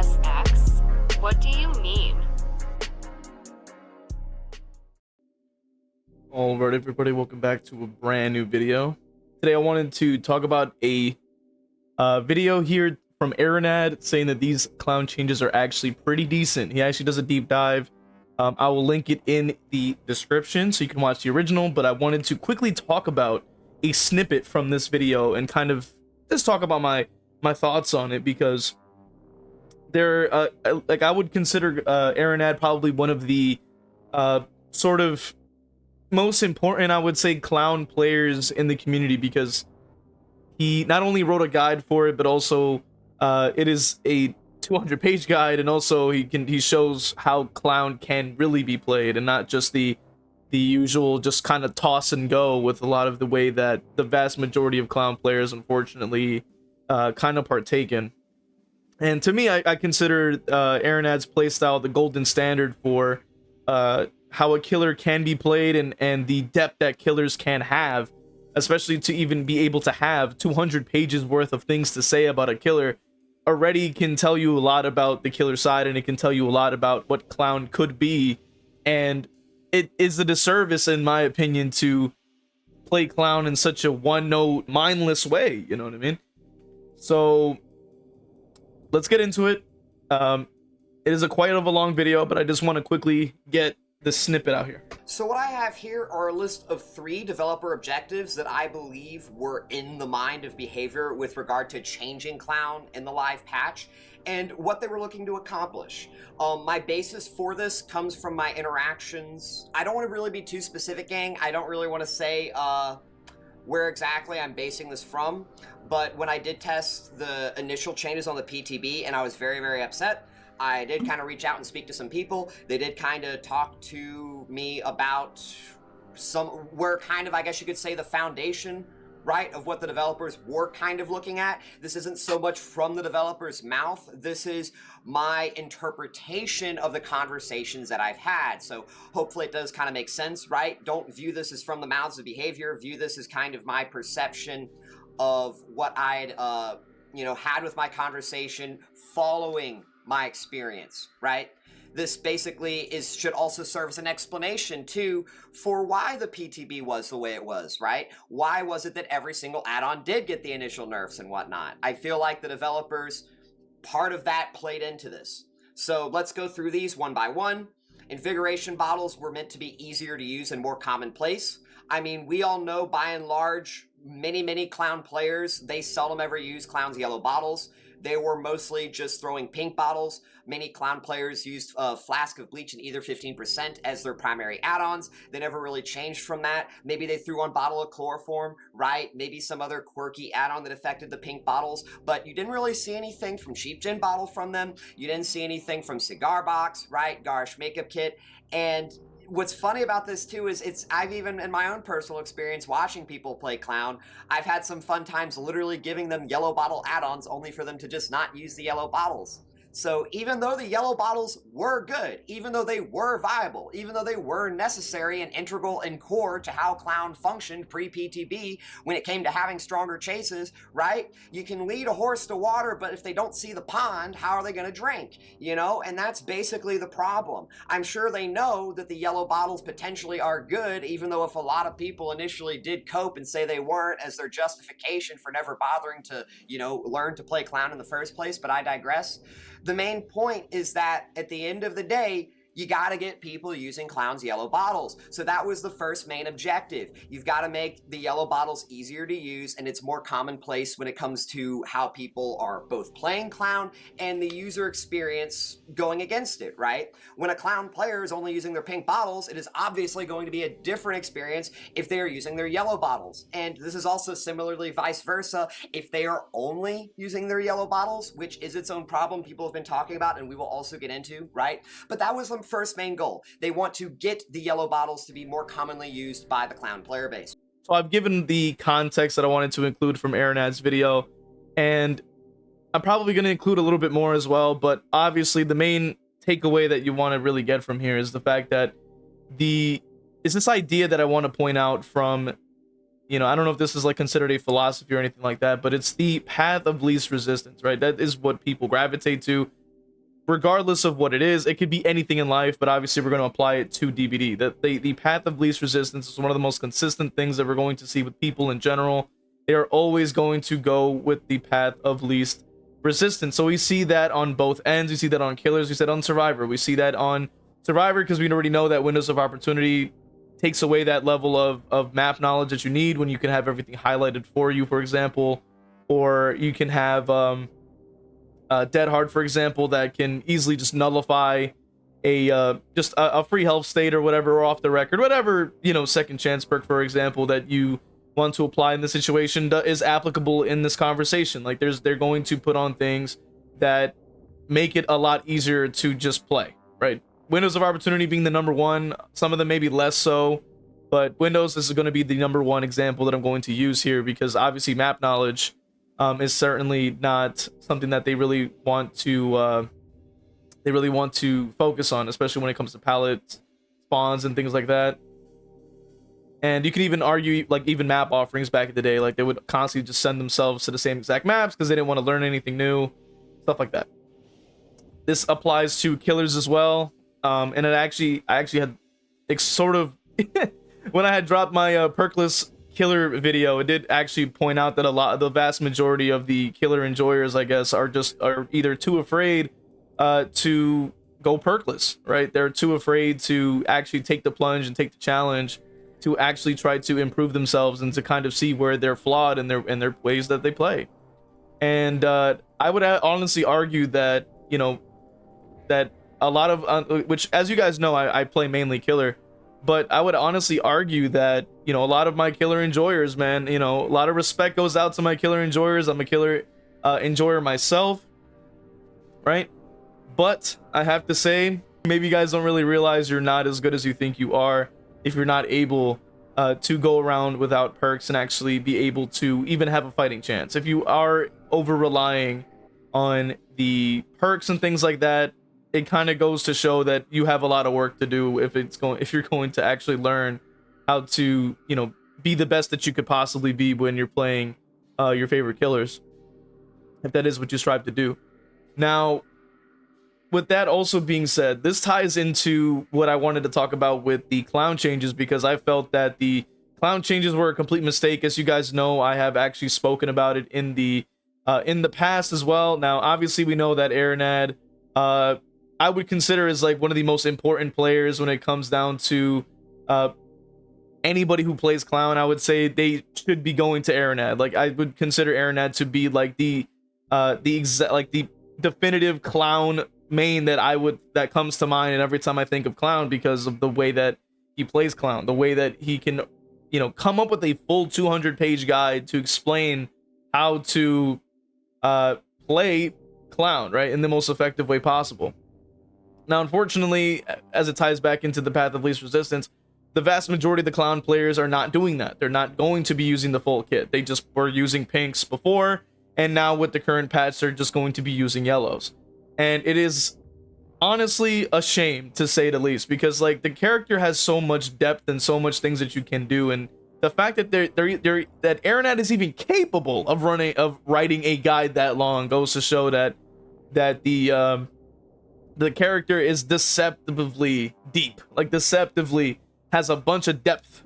v.h.s.x? What do you mean? Alright everybody, welcome back to a brand new video. Today I wanted to talk about a video here from Arinad saying that these clown changes are actually pretty decent. He actually does a deep dive. I will link it in the description so you can watch the original, but I wanted to quickly talk about a snippet from this video and kind of just talk about my thoughts on it, because they're I would consider Arinad probably one of the sort of most important, I would say, clown players in the community, because he not only wrote a guide for it, but also it is a 200-page guide, and also he shows how clown can really be played, and not just the usual just kind of toss and go with a lot of the way that the vast majority of clown players unfortunately kind of partake in. And to me, I consider Arinad's playstyle the golden standard for how a killer can be played, and the depth that killers can have, especially to even be able to have 200 pages worth of things to say about a killer already can tell you a lot about the killer side, and it can tell you a lot about what clown could be. And it is a disservice, in my opinion, to play clown in such a one-note, mindless way, you know what I mean? So let's get into it. It is quite of a long video, but I just want to quickly get the snippet out here. So what I have here are a list of 3 developer objectives that I believe were in the mind of behavior with regard to changing clown in the live patch, and what they were looking to accomplish. My basis for this comes from my interactions. I don't want to really be too specific, gang. I don't really want to say where exactly I'm basing this from, but when I did test the initial changes on the PTB and I was very, very upset, I did kind of reach out and speak to some people. They did kind of talk to me about where kind of, I guess you could say, the foundation, right, of what the developers were kind of looking at. This isn't so much from the developer's mouth. This is my interpretation of the conversations that I've had. So hopefully it does kind of make sense, right? Don't view this as from the mouths of behavior. View this as kind of my perception of what I'd, had with my conversation following my experience, right? This basically should also serve as an explanation too for why the PTB was the way it was, right? Why was it that every single add-on did get the initial nerfs and whatnot? I feel like the developers, part of that played into this. So let's go through these one by one. Invigoration bottles were meant to be easier to use and more commonplace. I mean, we all know by and large, many clown players, they seldom ever use clown's yellow bottles. They were mostly just throwing pink bottles. Many clown players used a flask of bleach and either 15% as their primary add-ons. They never really changed from that. Maybe they threw on bottle of chloroform, right? Maybe some other quirky add-on that affected the pink bottles, but you didn't really see anything from cheap gin bottle from them. You didn't see anything from cigar box, right? Garish makeup kit. And what's funny about this too is I've even, in my own personal experience watching people play clown, I've had some fun times literally giving them yellow bottle add-ons only for them to just not use the yellow bottles. So even though the yellow bottles were good, even though they were viable, even though they were necessary and integral and core to how clown functioned pre-PTB when it came to having stronger chases, right? You can lead a horse to water, but if they don't see the pond, how are they going to drink? You know, and that's basically the problem. I'm sure they know that the yellow bottles potentially are good, even though if a lot of people initially did cope and say they weren't as their justification for never bothering to, learn to play clown in the first place, but I digress. The main point is that at the end of the day, you got to get people using clown's yellow bottles. So that was the first main objective. You've got to make the yellow bottles easier to use, and it's more commonplace when it comes to how people are both playing clown and the user experience going against it, right? When a clown player is only using their pink bottles, it is obviously going to be a different experience if they are using their yellow bottles. And this is also similarly vice versa. If they are only using their yellow bottles, which is its own problem people have been talking about and we will also get into, right? But that was the first main goal. They want to get the yellow bottles to be more commonly used by the clown player base. So I've given the context that I wanted to include from Arinad's video, and I'm probably going to include a little bit more as well, but obviously the main takeaway that you want to really get from here is the fact that is this idea that I want to point out from, I don't know if this is like considered a philosophy or anything like that, but it's the path of least resistance, right? That is what people gravitate to. regardless of what it is, it could be anything in life, but obviously we're going to apply it to DBD. The path of least resistance is one of the most consistent things that we're going to see with people in general. They are always going to go with the path of least resistance. So we see that on both ends. We see that on killers. We see that on survivor. We see that on survivor because we already know that windows of opportunity takes away that level of map knowledge that you need when you can have everything highlighted for you, for example, or you can have Dead Hard, for example, that can easily just nullify just a free health state or whatever, or off the record, whatever, you know, second chance perk, for example, that you want to apply in this situation is applicable in this conversation. Like they're going to put on things that make it a lot easier to just play, right? Windows of opportunity being the number one, some of them maybe less so, but Windows is going to be the number one example that I'm going to use here, because obviously map knowledge is certainly not something that they really want to focus on, especially when it comes to palette spawns and things like that. And you can even argue, like, even map offerings back in the day, like they would constantly just send themselves to the same exact maps because they didn't want to learn anything new, stuff like that. This applies to killers as well. And I actually had sort of when I had dropped my perkless killer video, it did actually point out that the vast majority of the killer enjoyers, I guess, are either too afraid to go perkless, right? They're too afraid to actually take the plunge and take the challenge to actually try to improve themselves and to kind of see where they're flawed in their ways that they play. And I would honestly argue that, you know, that a lot of which, as you guys know, I play mainly killer, but I would honestly argue that, you know, a lot of my killer enjoyers, man, you know, a lot of respect goes out to my killer enjoyers. I'm a killer enjoyer myself, right? But I have to say, maybe you guys don't really realize you're not as good as you think you are if you're not able to go around without perks and actually be able to even have a fighting chance. If you are over relying on the perks and things like that, it kind of goes to show that you have a lot of work to do if you're going to actually learn how to, you know, be the best that you could possibly be when you're playing your favorite killers, if that is what you strive to do. Now, with that also being said, this ties into what I wanted to talk about with the clown changes, because I felt that the clown changes were a complete mistake. As you guys know, I have actually spoken about it in the past as well. Now, obviously, we know that Arinad, I would consider as like one of the most important players when it comes down to anybody who plays clown. I would say they should be going to Arinad. Like, I would consider Arinad to be like the definitive clown main that comes to mind, and every time I think of clown, because of the way that he plays clown, the way that he can, you know, come up with a full 200-page guide to explain how to play clown, right, in the most effective way possible. Now, unfortunately, as it ties back into the path of least resistance, the vast majority of the clown players are not doing that. They're not going to be using the full kit. They just were using pinks before, and now with the current patch, they're just going to be using yellows. And it is honestly a shame, to say the least, because like the character has so much depth and so much things that you can do, and the fact that that Arinad is even capable of writing a guide that long goes to show that the character is deceptively deep, like deceptively has a bunch of depth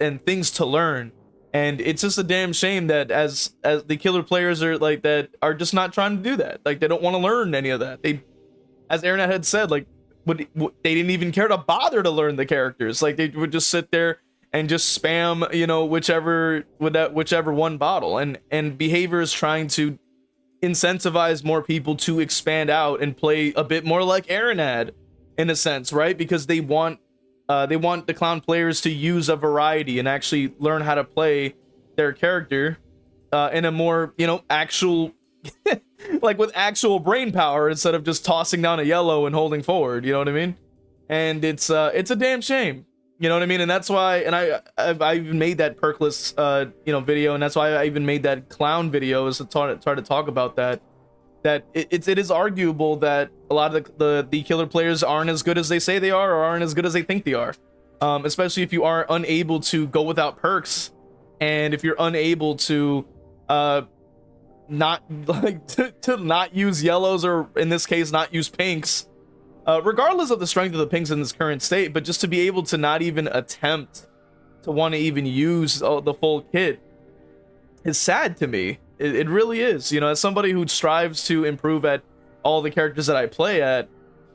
and things to learn. And it's just a damn shame that as the killer players are like that are just not trying to do that. Like, they don't want to learn any of that. They, as Arinad had said, like they didn't even care to bother to learn the characters. Like, they would just sit there and just spam, you know, whichever one bottle. And behavior is trying to incentivize more people to expand out and play a bit more like Arinad, in a sense, right? Because they want the clown players to use a variety and actually learn how to play their character in a more, you know, actual like with actual brain power, instead of just tossing down a yellow and holding forward, you know what I mean? And it's a damn shame, you know what I mean? And that's why, and I even made that perkless you know, video, and that's why I even made that clown video, is to try to talk about that it is arguable that a lot of the killer players aren't as good as they say they are, or aren't as good as they think they are, especially if you are unable to go without perks, and if you're unable to not like to not use yellows, or in this case not use pinks, regardless of the strength of the pinks in this current state, but just to be able to not even attempt to want to even use the full kit is sad to me. It really is. You know, as somebody who strives to improve at all the characters that I play at,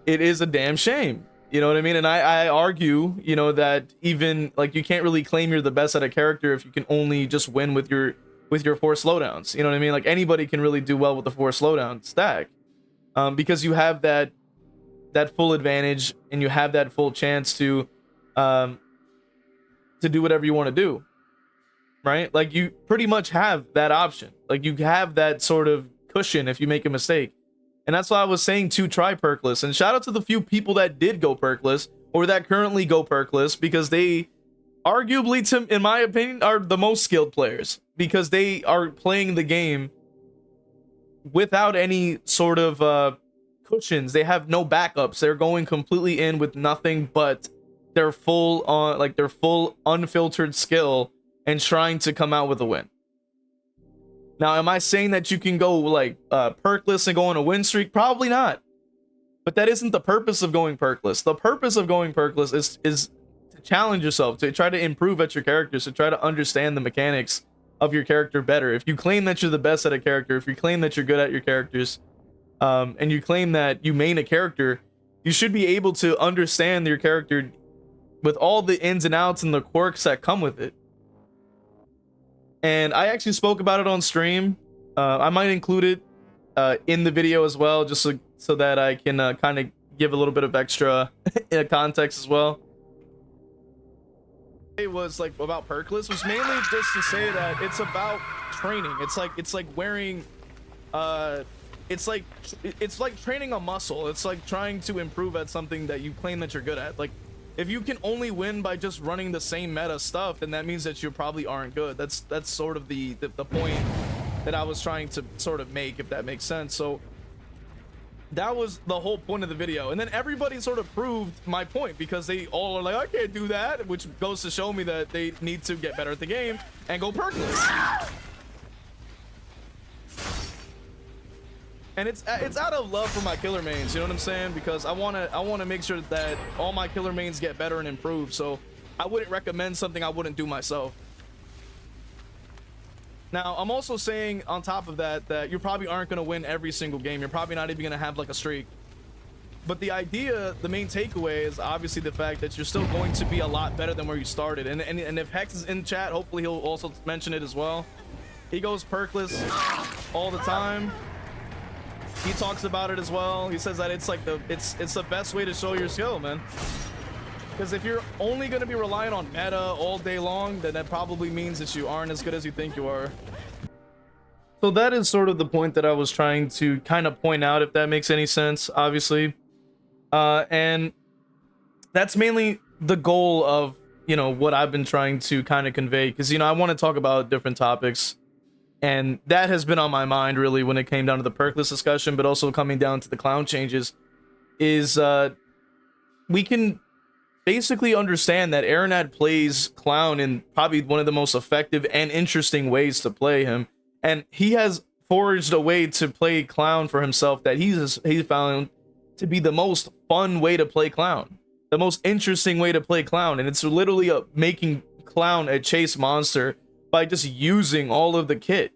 it is a damn shame. You know what I mean? And I argue, you know, that even like you can't really claim you're the best at a character if you can only just win with your 4 slowdowns. You know what I mean? Like anybody can really do well with the 4 slowdown stack, because you have that full advantage and you have that full chance to do whatever you want to do, right? Like you pretty much have that option. Like you have that sort of cushion if you make a mistake. And that's why I was saying to try perkless. And shout out to the few people that did go perkless or that currently go perkless, because they arguably, in my opinion, are the most skilled players, because they are playing the game without any sort of cushions. They have no backups. They're going completely in with nothing but their full on, like their full unfiltered skill, and trying to come out with a win. Now, am I saying that you can go like perkless and go on a win streak? Probably not. But that isn't the purpose of going perkless. The purpose of going perkless is to challenge yourself, to try to improve at your characters, to try to understand the mechanics of your character better. If you claim that you're the best at a character, if you claim that you're good at your characters, and you claim that you main a character, you should be able to understand your character with all the ins and outs and the quirks that come with it. And I actually spoke about it on stream. I might include it in the video as well, just so that I can kind of give a little bit of extra context as well. It was like about perkless was mainly just to say that it's about training. It's like wearing it's like training a muscle. It's like trying to improve at something that you claim that you're good at. Like if you can only win by just running the same meta stuff, then that means that you probably aren't good. That's sort of the point that I was trying to sort of make, if that makes sense. So that was the whole point of the video. And then everybody sort of proved my point, because they all are like, I can't do that, which goes to show me that they need to get better at the game and go perkless. And it's out of love for my killer mains, you know what I'm saying? Because I want to make sure that all my killer mains get better and improve. So I wouldn't recommend something I wouldn't do myself. Now, I'm also saying on top of that, that you probably aren't going to win every single game. You're probably not even going to have like a streak. But the idea, the main takeaway is obviously the fact that you're still going to be a lot better than where you started. And if Hex is in chat, hopefully he'll also mention it as well. He goes perkless all the time. He talks about it as well. He says that it's like it's the best way to show your skill, man. Because if you're only going to be relying on meta all day long, then that probably means that you aren't as good as you think you are. So that is sort of the point that I was trying to kind of point out, if that makes any sense, obviously. And that's mainly the goal of, you know, what I've been trying to kind of convey. Because, you know, I want to talk about different topics. And that has been on my mind, really, when it came down to the perkless discussion, but also coming down to the clown changes, is we can basically understand that Arinad plays clown in probably one of the most effective and interesting ways to play him. And he has forged a way to play clown for himself that he's found to be the most fun way to play clown, the most interesting way to play clown. And it's literally making clown a chase monster by just using all of the kit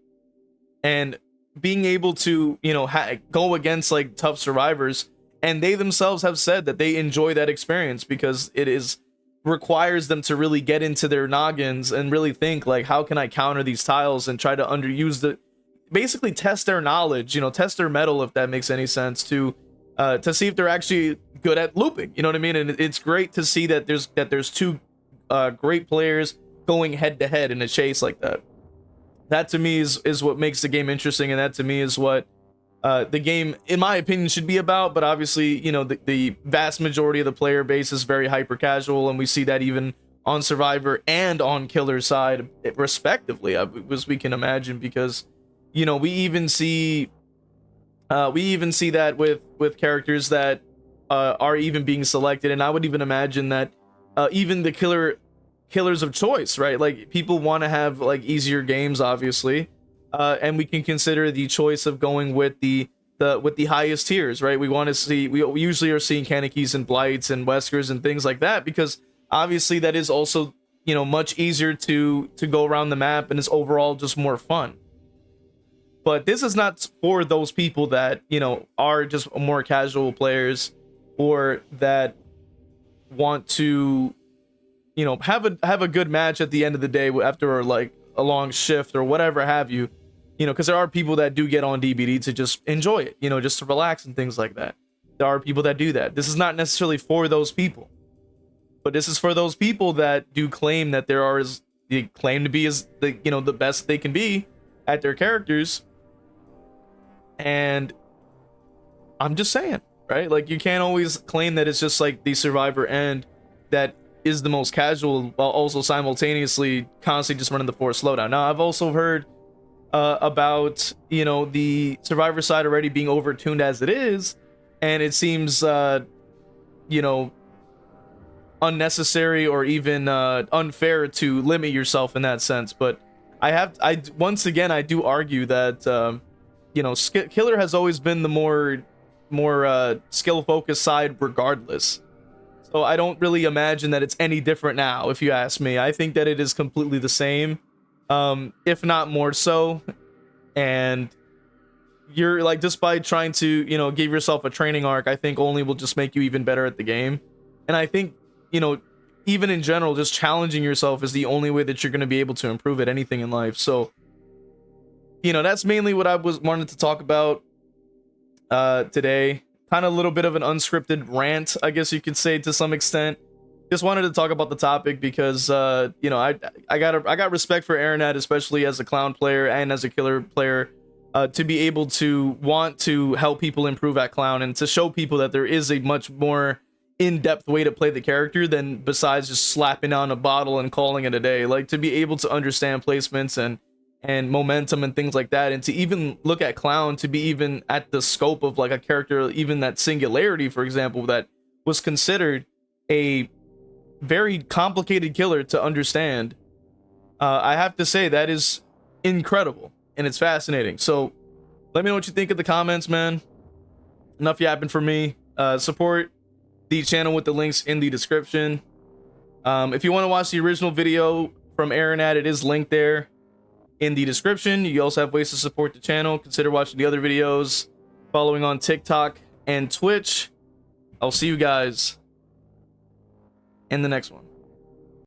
and being able to, you know, go against like tough survivors. And they themselves have said that they enjoy that experience, because it requires them to really get into their noggins and really think like, how can I counter these tiles, and try to basically test their knowledge, you know, test their mettle, if that makes any sense, to see if they're actually good at looping, you know what I mean? And it's great to see that there's two great players going head to head in a chase like that. That to me is what makes the game interesting, and that to me is what the game, in my opinion, should be about. But obviously, you know, the vast majority of the player base is very hyper casual, and we see that even on Survivor and on Killer side, respectively, as we can imagine, because, you know, we even see that with characters that are even being selected. And I would even imagine that even the killers of choice, right? Like, people want to have like easier games, obviously, and we can consider the choice of going with the highest tiers, right? We want to see, we usually are seeing Kanekis and Blights and Weskers and things like that, because obviously that is also, you know, much easier to go around the map and is overall just more fun. But this is not for those people that, you know, are just more casual players, or that want to, you know, have a good match at the end of the day after like a long shift or whatever have you. You know, because there are people that do get on DBD to just enjoy it, you know, just to relax and things like that. There are people that do that. This is not necessarily for those people, but this is for those people that do claim that they claim to be as the, you know, the best they can be at their characters. And I'm just saying, right? Like, you can't always claim that it's just like the Survivor end that is the most casual, while also simultaneously constantly just running the force slowdown. Now, I've also heard about, you know, the Survivor side already being overtuned as it is, and it seems you know, unnecessary or even unfair to limit yourself in that sense. But once again, I do argue that you know, Killer has always been the more skill focused side regardless. So I don't really imagine that it's any different now, if you ask me. I think that it is completely the same, if not more so. And you're like, just by trying to, you know, give yourself a training arc, I think only will just make you even better at the game. And I think, you know, even in general, just challenging yourself is the only way that you're going to be able to improve at anything in life. So, you know, that's mainly what I wanted to talk about today. Kind of a little bit of an unscripted rant, I guess you could say, to some extent. Just wanted to talk about the topic because you know, I got respect for Arinad, especially as a clown player and as a killer player, to be able to want to help people improve at clown and to show people that there is a much more in-depth way to play the character than besides just slapping on a bottle and calling it a day. Like, to be able to understand placements and momentum and things like that, and to even look at clown to be even at the scope of like a character, even that Singularity, for example, that was considered a very complicated killer to understand. I have to say that is incredible and it's fascinating. So let me know what you think in the comments, man. Enough yapping for me. Support the channel with the links in the description. If you want to watch the original video from Arinad, it is linked there in the description. You also have ways to support the channel. Consider watching the other videos, following on TikTok and Twitch. I'll see you guys in the next one.